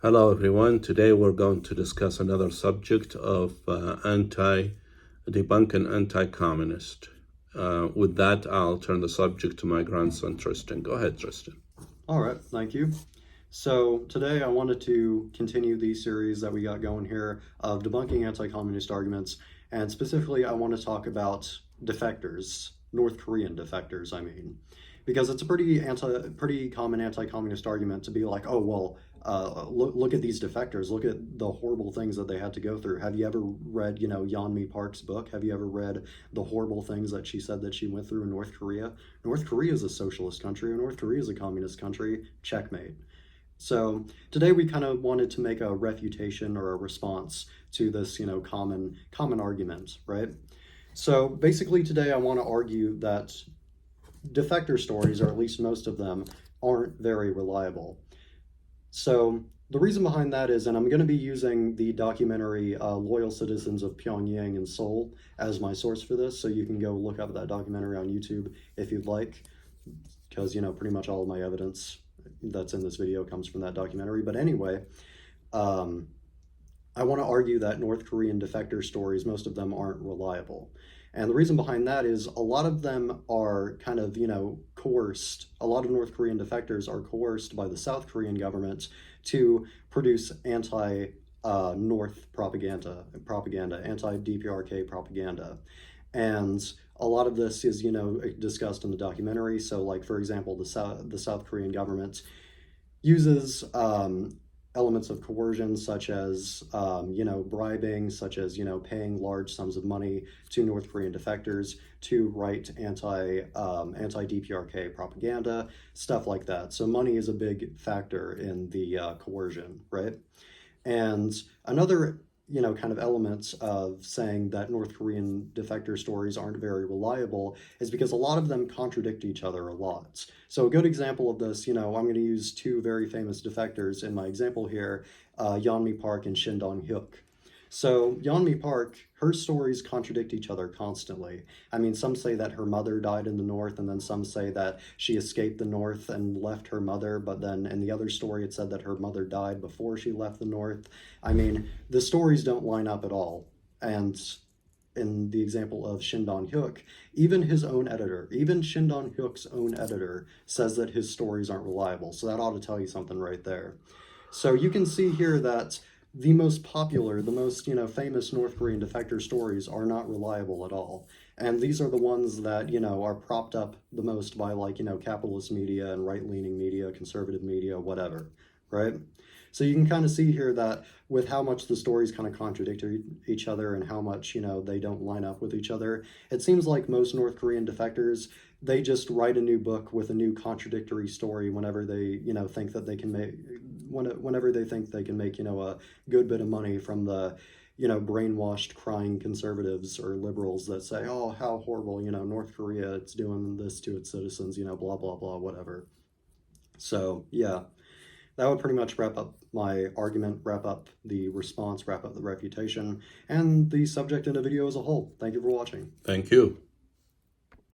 Hello everyone. Today we're going to discuss another subject of debunking anti-communist. With that, I'll turn the subject to my grandson Tristan. Go ahead, Tristan. All right, thank you. So today I wanted to continue the series that we got going here of debunking anti-communist arguments, and specifically I want to talk about defectors, North Korean defectors, I mean. Because it's a pretty common anti-communist argument to be like, oh, well, look at these defectors. Look at the horrible things that they had to go through. Have you ever read, Yeonmi Park's book? Have you ever read the horrible things that she said that she went through in North Korea? North Korea is a socialist country, or North Korea is a communist country. Checkmate. So today we kind of wanted to make a refutation or a response to this, common argument, right? So basically today I want to argue that defector stories, or at least most of them, aren't very reliable. So the reason behind that is, and I'm going to be using the documentary Loyal Citizens of Pyongyang and Seoul as my source for this, so you can go look up that documentary on YouTube if you'd like, because, pretty much all of my evidence that's in this video comes from that documentary. But anyway, I want to argue that North Korean defector stories, most of them aren't reliable. And the reason behind that is a lot of them are kind of, coerced. A lot of North Korean defectors are coerced by the South Korean government to produce anti-North propaganda, anti-DPRK propaganda. And a lot of this is, discussed in the documentary. So, like, for example, the South Korean government uses elements of coercion, such as, bribing, such as, paying large sums of money to North Korean defectors to write anti-DPRK propaganda, stuff like that. So money is a big factor in the coercion, right? And another kind of elements of saying that North Korean defector stories aren't very reliable is because a lot of them contradict each other a lot. So a good example of this, I'm going to use two very famous defectors in my example here, Yeonmi Park and Shin Dong-hyuk. So Yeonmi Park, her stories contradict each other constantly. I mean, some say that her mother died in the North, and then some say that she escaped the North and left her mother, but then in the other story it said that her mother died before she left the North. I mean, the stories don't line up at all. And in the example of Shin Dong-hyuk, even Shin Dong-hyuk's own editor says that his stories aren't reliable. So that ought to tell you something right there. So you can see here that the most popular, the most, famous North Korean defector stories are not reliable at all. And these are the ones that, are propped up the most by, like, capitalist media and right-leaning media, conservative media, whatever, right? So you can kind of see here that with how much the stories kind of contradict each other and how much, they don't line up with each other, it seems like most North Korean defectors, they just write a new book with a new contradictory story whenever they, think that they can make, whenever they think they can make, a good bit of money from the, brainwashed, crying conservatives or liberals that say, oh, how horrible, North Korea, it's doing this to its citizens, blah, blah, blah, whatever. So, yeah. That would pretty much wrap up my argument, wrap up the response, wrap up the refutation, and the subject in the video as a whole. Thank you for watching. Thank you.